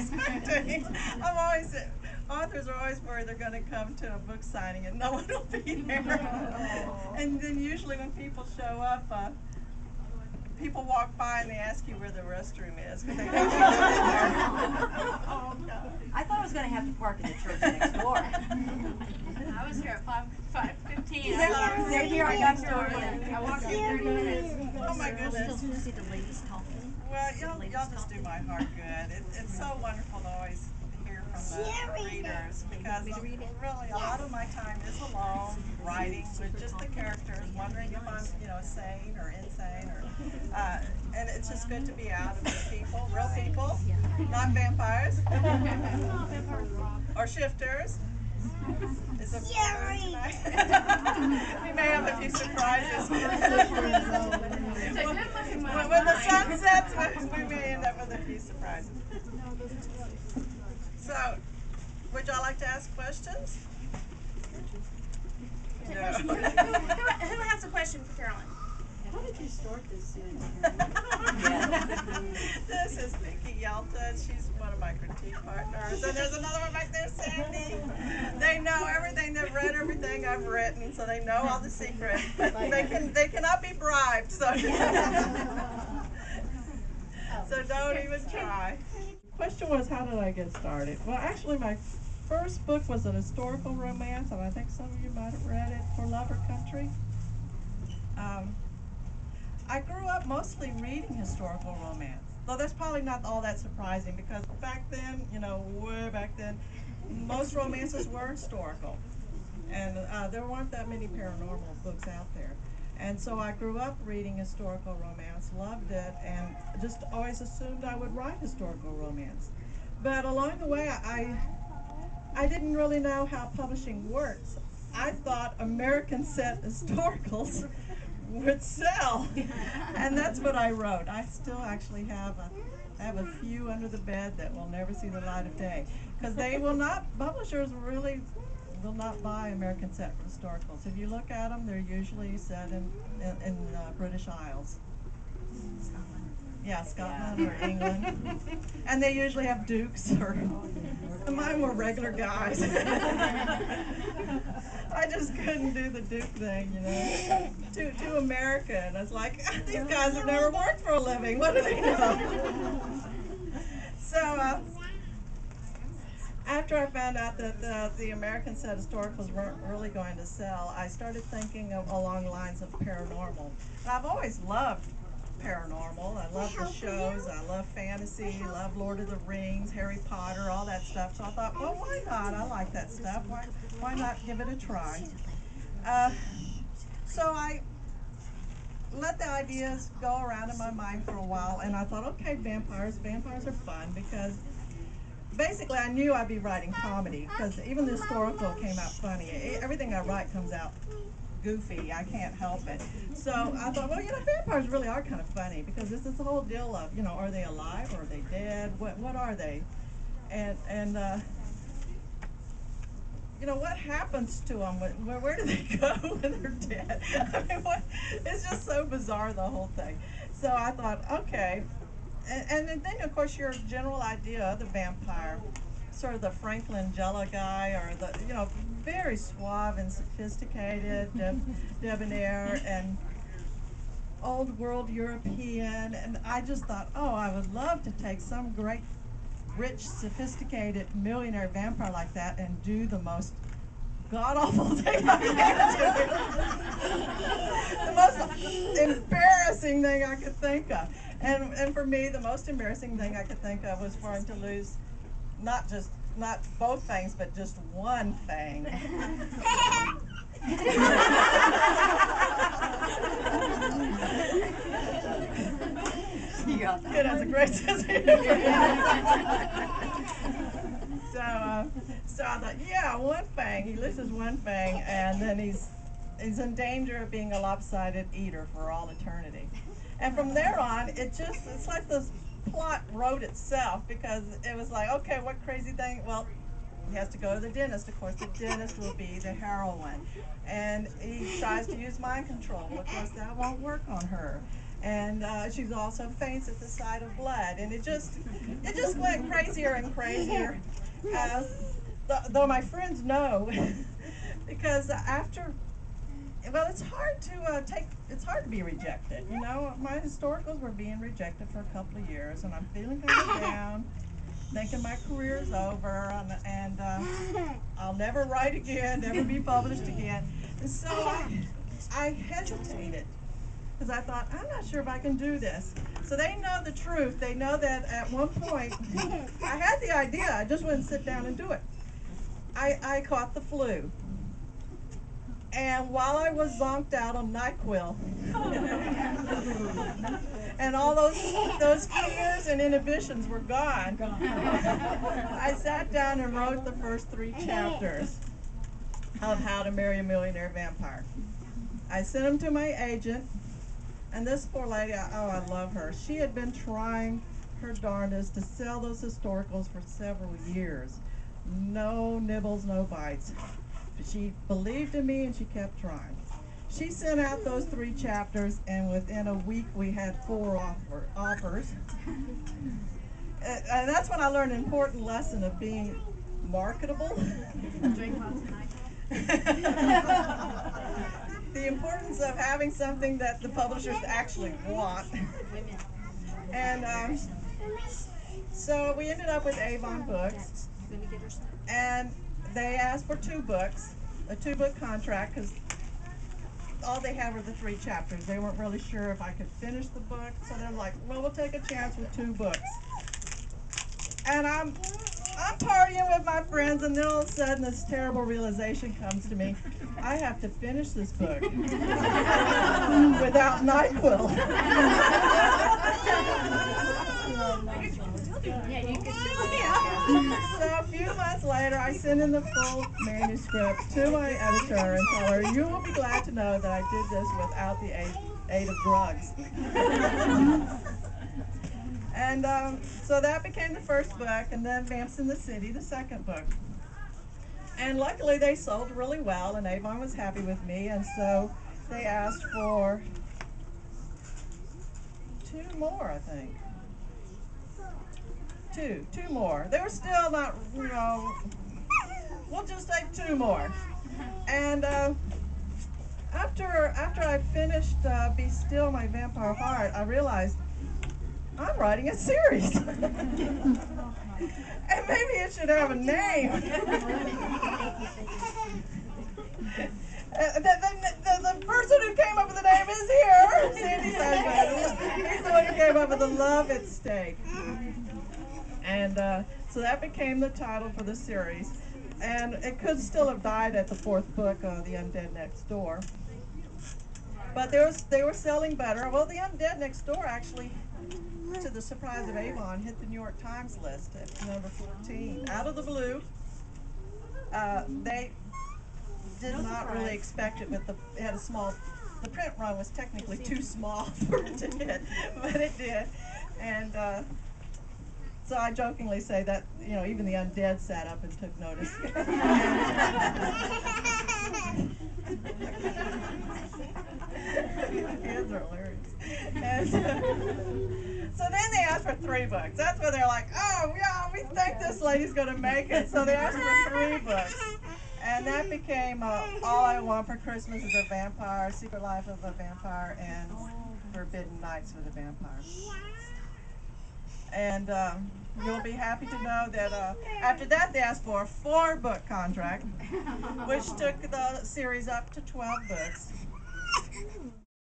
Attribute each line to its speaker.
Speaker 1: expecting. Authors are always worried they're going to come to a book signing and no one will be there. And then usually when people show up, people walk by and they ask you where the restroom is because they think you've been there. Oh, God.
Speaker 2: I thought I was going to have to park in the church next door.
Speaker 3: I was here at 5:15.
Speaker 2: Here I got started.
Speaker 3: I walked here 30 minutes.
Speaker 1: Oh my goodness.
Speaker 2: Still see the ladies talking.
Speaker 1: Well, y'all just do my heart good. It's so wonderful to always hear from the readers because really a lot of my time is alone writing with just the characters, wondering if I'm sane or insane and it's just good to be out and meet people, real people, not vampires or shifters. Is it tonight? We may have a few surprises. When the sun sets, we may end up with a few surprises. So, would y'all like to ask questions? No.
Speaker 3: Who has a question for Kerrelyn?
Speaker 4: How did you start this series?
Speaker 1: This is Vicki Yelton. She's one of my critique partners. And there's another one back there, Sandy. They know everything. They've read everything I've written, so they know all the secrets. But they cannot be bribed, so so don't even try. Question was, how did I get started? Well, actually, my first book was an historical romance, and I think some of you might have read it, For Love or Country. I grew up mostly reading historical romance, though that's probably not all that surprising because back then, way back then, most romances were historical, and there weren't that many paranormal books out there. And so I grew up reading historical romance, loved it, and just always assumed I would write historical romance. But along the way, I didn't really know how publishing works. I thought American set historicals would sell, and that's what I wrote. I still actually have a few under the bed that will never see the light of day because they will not. Publishers really will not buy American set historicals. If you look at them, they're usually set in British Isles. Yeah, Scotland or England, and they usually have dukes or. Mine were regular guys. I just couldn't do the Duke thing, Too American. It's like, these guys have never worked for a living. What do they know? So, after I found out that the American set historicals weren't really going to sell, I started thinking along the lines of paranormal. And I've always loved paranormal. I love the shows. I love fantasy. Love Lord of the Rings, Harry Potter, all that stuff. So I thought, well, why not? I like that stuff. Why not give it a try? So I let the ideas go around in my mind for a while, and I thought, okay, vampires are fun because basically I knew I'd be writing comedy because even the historical came out funny. Everything I write comes out goofy. I can't help it. So I thought, well, vampires really are kind of funny because this is the whole deal of, are they alive or are they dead? What are they? And what happens to them? Where do they go when they're dead? I mean, it's just so bizarre, the whole thing. So I thought, okay. And then, of course, your general idea of the vampire, sort of the Frank Langella guy, or the, very suave and sophisticated, debonair, and old world European. And I just thought, oh, I would love to take some great, rich, sophisticated millionaire vampire like that and do the most god-awful thing I can do. The most embarrassing thing I could think of. And for me, the most embarrassing thing I could think of was for him to lose not both fangs, but just one fang. Good, that's a great sense of humor. So I thought, yeah, one fang. He loses one fang, and then he's in danger of being a lopsided eater for all eternity. And from there on, it's like this plot wrote itself because it was like, okay, what crazy thing? Well, he has to go to the dentist. Of course, the dentist will be the heroine. And he tries to use mind control. Well, of course, that won't work on her. And she also faints at the sight of blood, and it just went crazier and crazier. Though my friends know, because well, it's hard to be rejected. You know, my historicals were being rejected for a couple of years, and I'm feeling kind of down, thinking my career's over, and I'll never write again, never be published again. And so I hesitated, because I thought, I'm not sure if I can do this. So they know the truth. They know that at one point, I had the idea, I just wouldn't sit down and do it. I caught the flu. And while I was zonked out on NyQuil, and all those fears and inhibitions were gone, I sat down and wrote the first 3 chapters of How to Marry a Millionaire Vampire. I sent them to my agent, and this poor lady, I love her. She had been trying her darndest to sell those historicals for several years. No nibbles, no bites. She believed in me and she kept trying. She sent out those 3 chapters, and within a week we had 4 offers. And that's when I learned an important lesson of being marketable.
Speaker 3: Drink lots of NyQuil.
Speaker 1: The importance of having something that the publishers actually want. And so we ended up with Avon Books, and they asked for 2 books, a 2-book contract, because all they had were the 3 chapters. They weren't really sure if I could finish the book, so they're like, well, we'll take a chance with 2 books. And I'm partying with my friends, and then all of a sudden this terrible realization comes to me. I have to finish this book without NyQuil.
Speaker 2: Yeah, you could
Speaker 1: So a few months later, I sent in the full manuscript to my editor and told her, you will be glad to know that I did this without the aid of drugs. And so that became the first book, and then Vamps in the City, the 2nd book. And luckily they sold really well, and Avon was happy with me, and so they asked for 2 more, I think. Two more. They were still not, you know, we'll just take 2 more. And after I finished Be Still My Vampire Heart, I realized I'm writing a series. And maybe it should have a name. The person who came up with the name is here. Sandy Sandberg. He's the one who came up with the Love at Stake. And so that became the title for the series. And it could still have died at the 4th book, The Undead Next Door. But they were selling better. Well, The Undead Next Door actually, to the surprise of Avon, hit the New York Times list at number 14. Out of the blue. They did not really expect it, but it had the print run was technically too small for it to hit, but it did. And so I jokingly say that, you know, even the undead sat up and took notice. Kids are hilarious. And so then they asked for 3 books. That's where they're like, oh yeah, we think this lady's gonna make it. So they asked for 3 books. And that became All I Want for Christmas is a Vampire, Secret Life of a Vampire, and Forbidden Nights with a Vampire. And you'll be happy to know that after that they asked for a 4-book contract, which took the series up to 12 books.